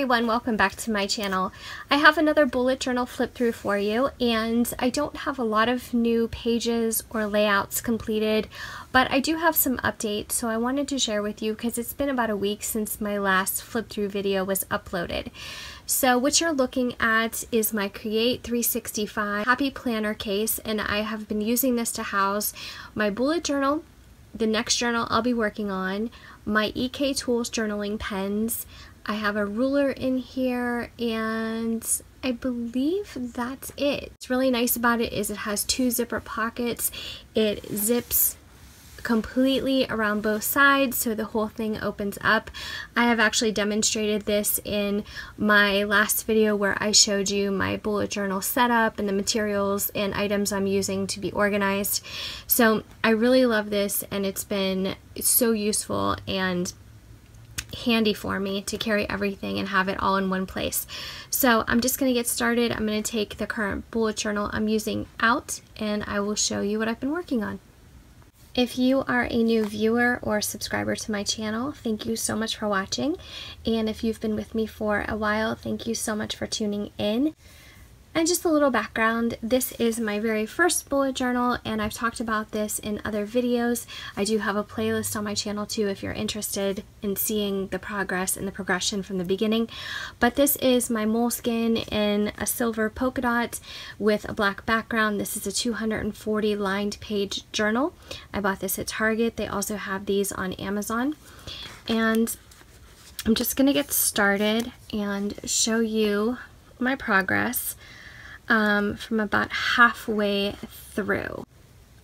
everyone, welcome back to my channel. I have another bullet journal flip through for you, and I don't have a lot of new pages or layouts completed, but I do have some updates, so I wanted to share with you because it's been about a week since my last flip through video was uploaded. So what you're looking at is my Create 365 Happy Planner case, and I have been using this to house my bullet journal, the next journal I'll be working on, my EK Tools journaling pens. I have a ruler in here, and I believe that's it. What's really nice about it is it has two zipper pockets. It zips completely around both sides, so the whole thing opens up. I have actually demonstrated this in my last video where I showed you my bullet journal setup and the materials and items I'm using to be organized. So I really love this, and it's been so useful and handy for me to carry everything and have it all in one place. So I'm just going to get started. I'm going to take the current bullet journal I'm using out, and I will show you what I've been working on. If you are a new viewer or subscriber to my channel, thank you so much for watching. And if you've been with me for a while, thank you so much for tuning in. And just a little background, this is my very first bullet journal, and I've talked about this in other videos. I do have a playlist on my channel too if you're interested in seeing the progress and the progression from the beginning. But this is my moleskin in a silver polka dot with a black background. This is a 240 lined page journal. I bought this at Target. They also have these on Amazon. And I'm just going to get started and show you my progress from about halfway through.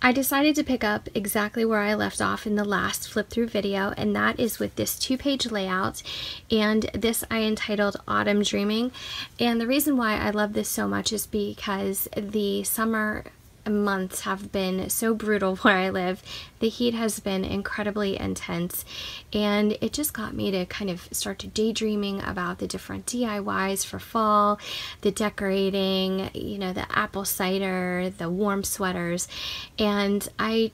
I decided to pick up exactly where I left off in the last flip through video, and that is with this 2-page layout, and this I entitled Autumn Dreaming. And the reason why I love this so much is because the summer months have been so brutal where I live. The heat has been incredibly intense, and it just got me to kind of start to daydreaming about the different DIYs for fall, the decorating, you know, the apple cider, the warm sweaters, and I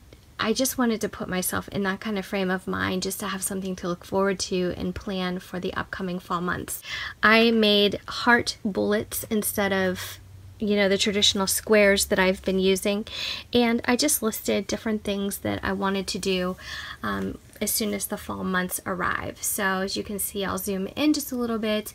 just wanted to put myself in that kind of frame of mind just to have something to look forward to and plan for the upcoming fall months. I made heart bullets instead of, you know, the traditional squares that I've been using, and I just listed different things that I wanted to do as soon as the fall months arrive. So as you can see, I'll zoom in just a little bit.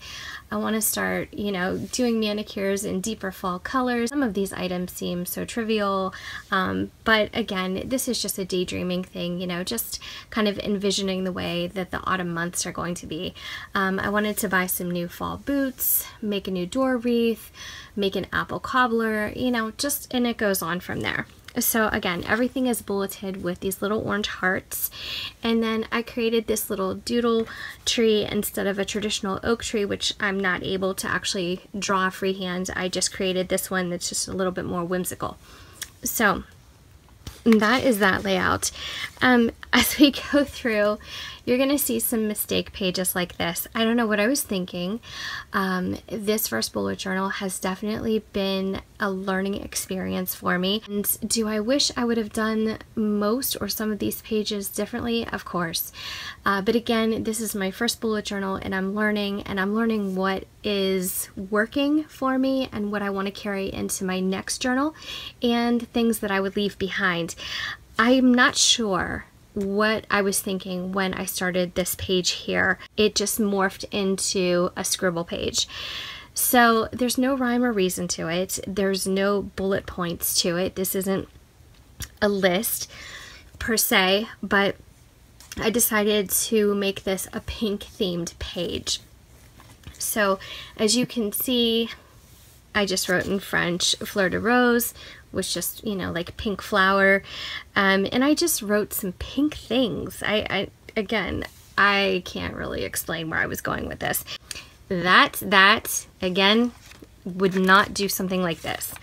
I want to start, you know, doing manicures in deeper fall colors. Some of these items seem so trivial, but again, this is just a daydreaming thing, you know, just kind of envisioning the way that the autumn months are going to be. I wanted to buy some new fall boots, make a new door wreath, make an apple cobbler, you know, just, and it goes on from there. So again, everything is bulleted with these little orange hearts, and then I created this little doodle tree instead of a traditional oak tree, which I'm not able to actually draw freehand. I just created this one that's just a little bit more whimsical. So that is that layout. As we go through, you're going to see some mistake pages like this. I don't know what I was thinking. This first bullet journal has definitely been a learning experience for me. And do I wish I would have done most or some of these pages differently? Of course. But again, this is my first bullet journal, and I'm learning what is working for me and what I want to carry into my next journal and things that I would leave behind. I'm not sure what I was thinking when I started this page here. It just morphed into a scribble page. So there's no rhyme or reason to it. There's no bullet points to it. This isn't a list per se, but I decided to make this a pink themed page. So as you can see, I just wrote in French, fleur de rose, was just, you know, like pink flower, and I just wrote some pink things. Again, I can't really explain where I was going with this. That again would not do something like this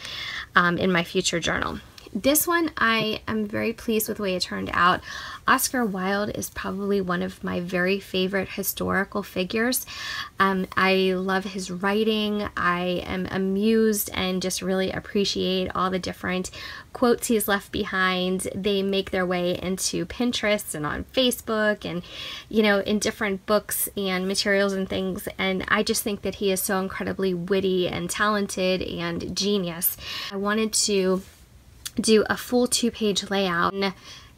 in my future journal. This one, I am very pleased with the way it turned out. Oscar Wilde is probably one of my very favorite historical figures. I love his writing. I am amused and just really appreciate all the different quotes he's left behind. They make their way into Pinterest and on Facebook and, you know, in different books and materials and things. And I just think that he is so incredibly witty and talented and genius. I wanted to do a full 2-page layout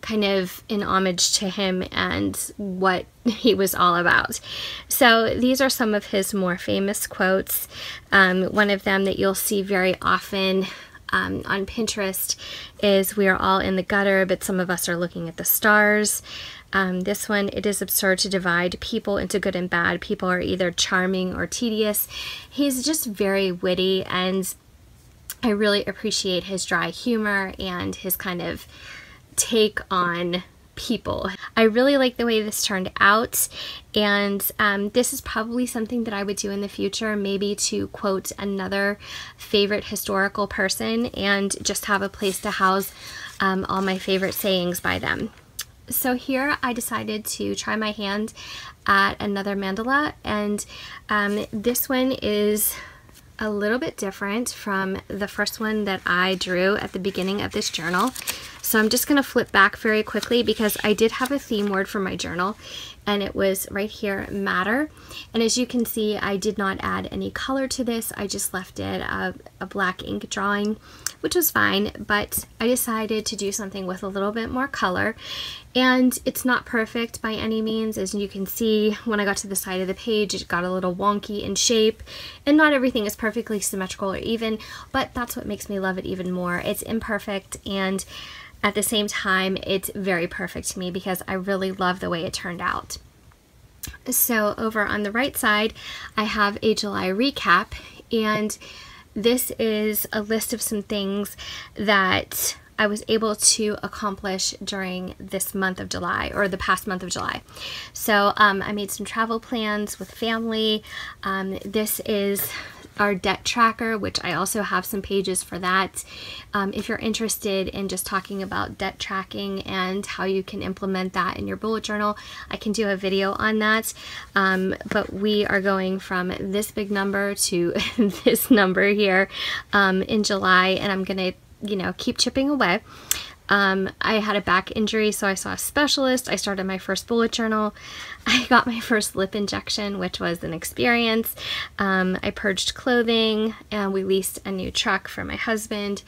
kind of in homage to him and what he was all about. So these are some of his more famous quotes. One of them that you'll see very often on Pinterest is, "We are all in the gutter, but some of us are looking at the stars." This one, "It is absurd to divide people into good and bad. People are either charming or tedious." He's just very witty, and I really appreciate his dry humor and his kind of take on people. I really like the way this turned out, and this is probably something that I would do in the future, maybe to quote another favorite historical person and just have a place to house all my favorite sayings by them. So here I decided to try my hand at another mandala, and this one is a little bit different from the first one that I drew at the beginning of this journal. So I'm just going to flip back very quickly because I did have a theme word for my journal, and it was right here, matter. And as you can see, I did not add any color to this. I just left it a black ink drawing, which was fine, but I decided to do something with a little bit more color. And it's not perfect by any means. As you can see, when I got to the side of the page, it got a little wonky in shape, and not everything is perfectly symmetrical or even, but that's what makes me love it even more. It's imperfect, and at the same time, it's very perfect to me because I really love the way it turned out. So over on the right side, I have a July recap, and this is a list of some things that I was able to accomplish during this month of July, or the past month of July. So I made some travel plans with family. This is our debt tracker, which I also have some pages for that. If you're interested in just talking about debt tracking and how you can implement that in your bullet journal, I can do a video on that. But we are going from this big number to this number here in July, and I'm gonna, you know, keep chipping away. I had a back injury, so I saw a specialist. I started my first bullet journal. I got my first lip injection, which was an experience. I purged clothing, and we leased a new truck for my husband.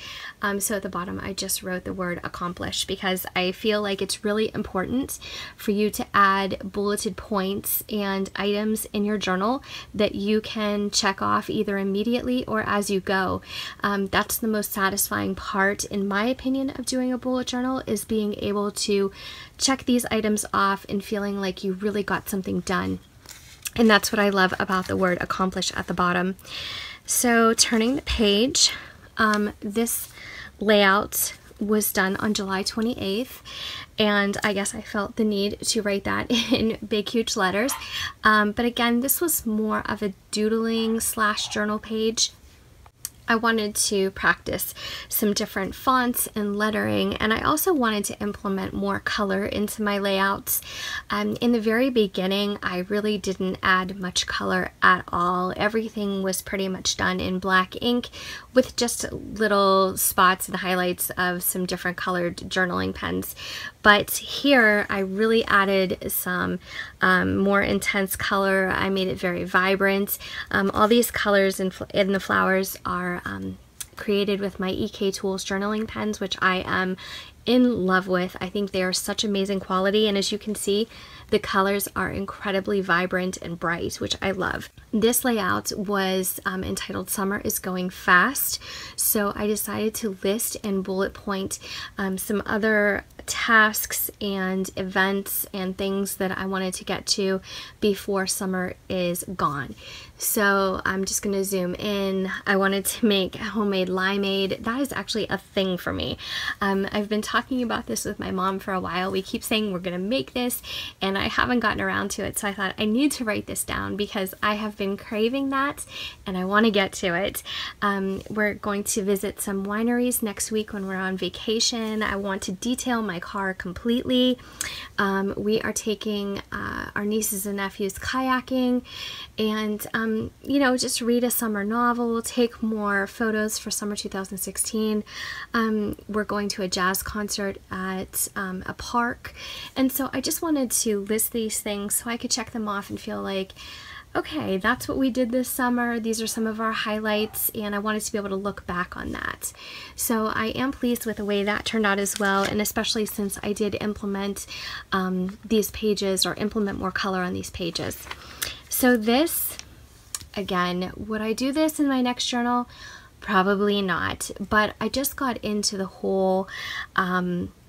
So at the bottom, I just wrote the word accomplish because I feel like it's really important for you to add bulleted points and items in your journal that you can check off either immediately or as you go. That's the most satisfying part, in my opinion, of doing a bullet journal, is being able to check these items off and feeling like you really got something done. And that's what I love about the word accomplish at the bottom. So turning the page, this layout was done on July 28th, and I guess I felt the need to write that in big huge letters. But again, this was more of a doodling / journal page. I wanted to practice some different fonts and lettering, and I also wanted to implement more color into my layouts. In the very beginning, I really didn't add much color at all. Everything was pretty much done in black ink with just little spots and highlights of some different colored journaling pens. But here I really added some more intense color. I made it very vibrant. All these colors in the flowers are created with my EK Tools journaling pens, which I am in love with. I think they are such amazing quality, and as you can see, the colors are incredibly vibrant and bright, which I love. This layout was entitled Summer is Going Fast, so I decided to list and bullet point some other tasks and events and things that I wanted to get to before summer is gone. So I'm just going to zoom in. I wanted to make homemade limeade. That is actually a thing for me. I've been talking about this with my mom for a while. We keep saying we're going to make this, and I haven't gotten around to it. So I thought I need to write this down because I have been craving that and I want to get to it. We're going to visit some wineries next week when we're on vacation. I want to detail my car completely. We are taking our nieces and nephews kayaking, and you know, just read a summer novel, take more photos for summer 2016. We're going to a jazz concert at a park, and so I just wanted to list these things so I could check them off and feel like, okay, that's what we did this summer. These are some of our highlights, and I wanted to be able to look back on that. So I am pleased with the way that turned out as well, and especially since I did implement these pages, or implement more color on these pages. So this, again, would I do this in my next journal? Probably not, but I just got into the whole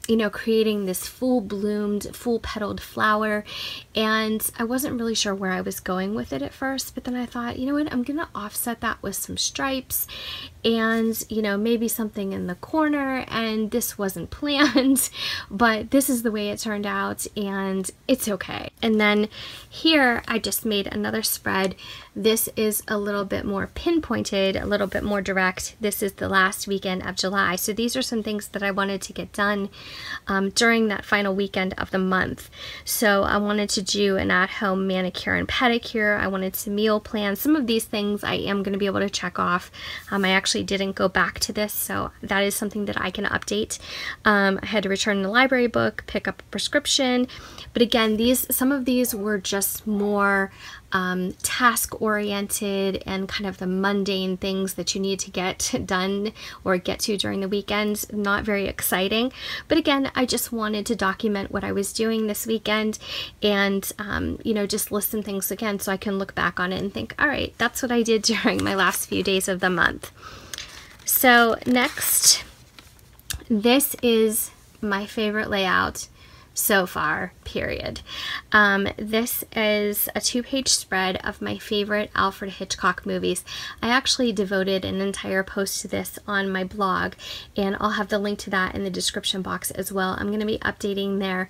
you know, creating this full bloomed, full petaled flower, and I wasn't really sure where I was going with it at first, but then I thought, you know what, I'm gonna offset that with some stripes and, you know, maybe something in the corner, and this wasn't planned, but this is the way it turned out, and it's okay. And then here I just made another spread. This is a little bit more pinpointed, a little bit more direct. This is the last weekend of July, so these are some things that I wanted to get done during that final weekend of the month. So I wanted to do an at-home manicure and pedicure. I wanted to meal plan. Some of these things I am going to be able to check off. I actually didn't go back to this, so that is something that I can update. I had to return the library book, pick up a prescription, but again, some of these were just more task oriented and kind of the mundane things that you need to get done or get to during the weekend. Not very exciting, but again, I just wanted to document what I was doing this weekend, and you know, just list some things again so I can look back on it and think, all right, that's what I did during my last few days of the month. So next, this is my favorite layout so far, period. This is a 2-page spread of my favorite Alfred Hitchcock movies. I actually devoted an entire post to this on my blog, and I'll have the link to that in the description box as well. I'm going to be updating there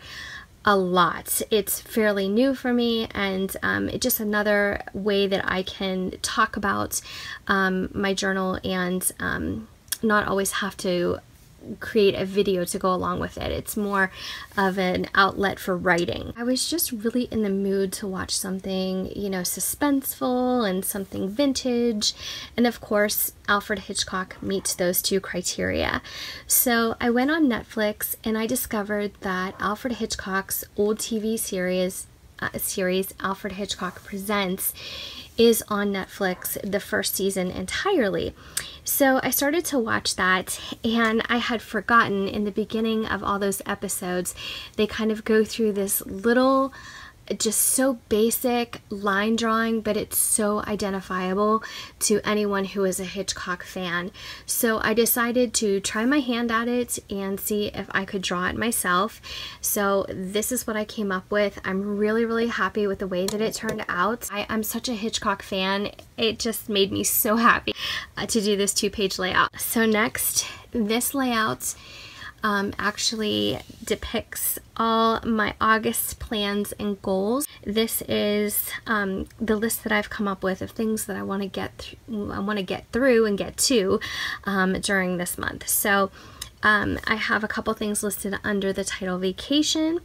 a lot. It's fairly new for me, and it's just another way that I can talk about my journal and not always have to create a video to go along with it. It's more of an outlet for writing. I was just really in the mood to watch something, you know, suspenseful and something vintage, and of course Alfred Hitchcock meets those two criteria. So I went on Netflix and I discovered that Alfred Hitchcock's old TV series Alfred Hitchcock Presents is on Netflix, the first season entirely. So I started to watch that, and I had forgotten in the beginning of all those episodes, they kind of go through this little, just so basic line drawing, but it's so identifiable to anyone who is a Hitchcock fan. So I decided to try my hand at it and see if I could draw it myself. So this is what I came up with. I'm really, really happy with the way that it turned out. I'm such a Hitchcock fan. It just made me so happy to do this 2-page layout. So next, this layout actually depicts all my August plans and goals. This is the list that I've come up with of things that I want to get through and get to during this month. So I have a couple things listed under the title vacation,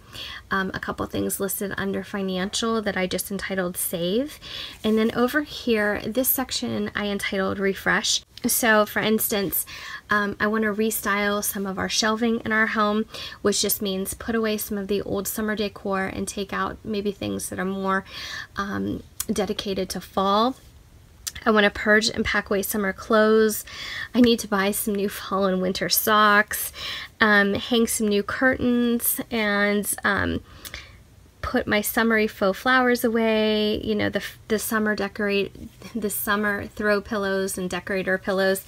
a couple things listed under financial that I just entitled save, and then over here, this section I entitled refresh. So for instance, I want to restyle some of our shelving in our home, which just means put away some of the old summer decor and take out maybe things that are more dedicated to fall. I want to purge and pack away summer clothes. I need to buy some new fall and winter socks, hang some new curtains, and put my summery faux flowers away. You know, the summer throw pillows and decorator pillows.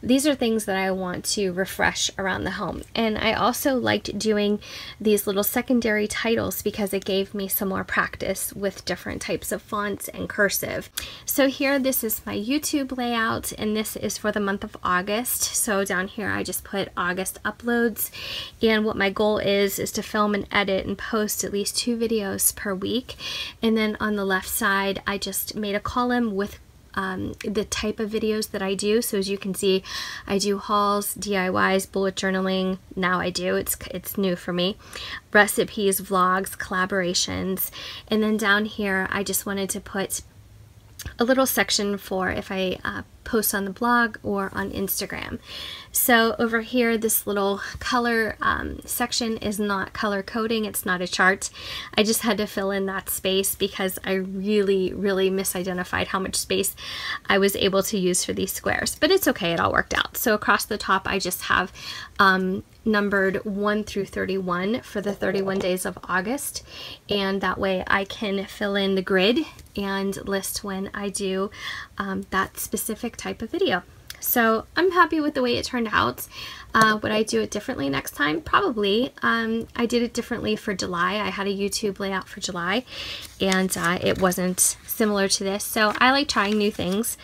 These are things that I want to refresh around the home. And I also liked doing these little secondary titles because it gave me some more practice with different types of fonts and cursive. So here, this is my YouTube layout, and this is for the month of August. So down here I just put August uploads, and what my goal is to film and edit and post at least 2 videos per week. And then on the left side I just made a column with the type of videos that I do. So as you can see, I do hauls, DIYs, bullet journaling. Now I do, it's new for me, recipes, vlogs, collaborations. And then down here I just wanted to put a little section for if I post on the blog or on Instagram. So over here, this little color section is not color coding, it's not a chart. I just had to fill in that space because I really misidentified how much space I was able to use for these squares, but it's okay, it all worked out. So across the top I just have numbered 1 through 31 for the 31 days of August, and that way I can fill in the grid and list when I do that specific type of video. So I'm happy with the way it turned out. Would I do it differently next time? Probably. I did it differently for July. I had a YouTube layout for July, and it wasn't similar to this, so I like trying new things.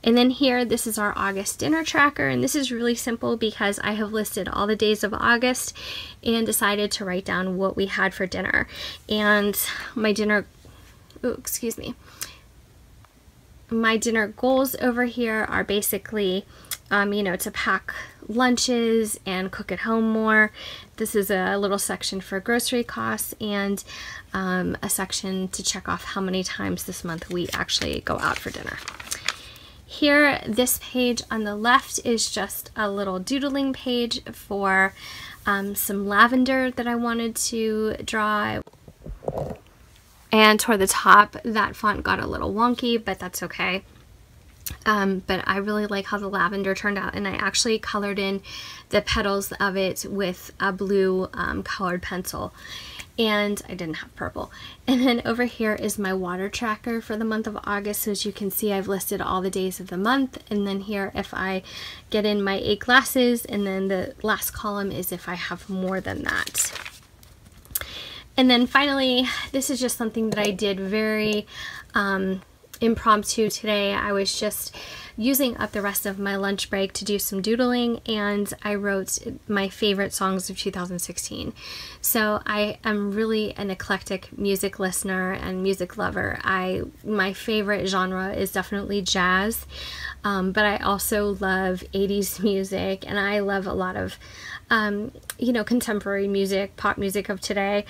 And then here, this is our August dinner tracker, and this is really simple because I have listed all the days of August and decided to write down what we had for dinner. And my dinner, my dinner goals over here are basically, you know, to pack lunches and cook at home more. This is a little section for grocery costs, and a section to check off how many times this month we actually go out for dinner. Here, this page on the left is just a little doodling page for some lavender that I wanted to draw. And toward the top, that font got a little wonky, but that's okay. But I really like how the lavender turned out, and I actually colored in the petals of it with a blue colored pencil, and I didn't have purple. And then over here is my water tracker for the month of August. So as you can see, I've listed all the days of the month, and then here if I get in my 8 glasses, and then the last column is if I have more than that. And then finally, this is just something that I did very impromptu today. I was just using up the rest of my lunch break to do some doodling, and I wrote my favorite songs of 2016. So I am really an eclectic music listener and music lover. My favorite genre is definitely jazz, but I also love 80s music, and I love a lot of you know, contemporary music, pop music of today.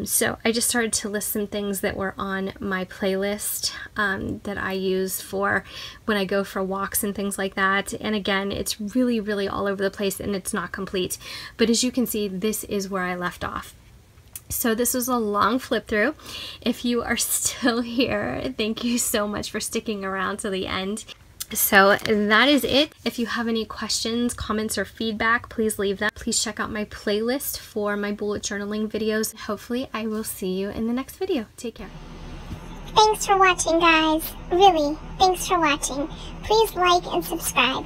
So I just started to list some things that were on my playlist that I use for when I go for walks and things like that. And again, it's really all over the place, and it's not complete. But as you can see, this is where I left off. So this was a long flip through. If you are still here, thank you so much for sticking around to the end. So that is it. If you have any questions, comments, or feedback, please leave them. Please check out my playlist for my bullet journaling videos. Hopefully I will see you in the next video. Take care. Thanks for watching, guys. Really, thanks for watching. Please like and subscribe.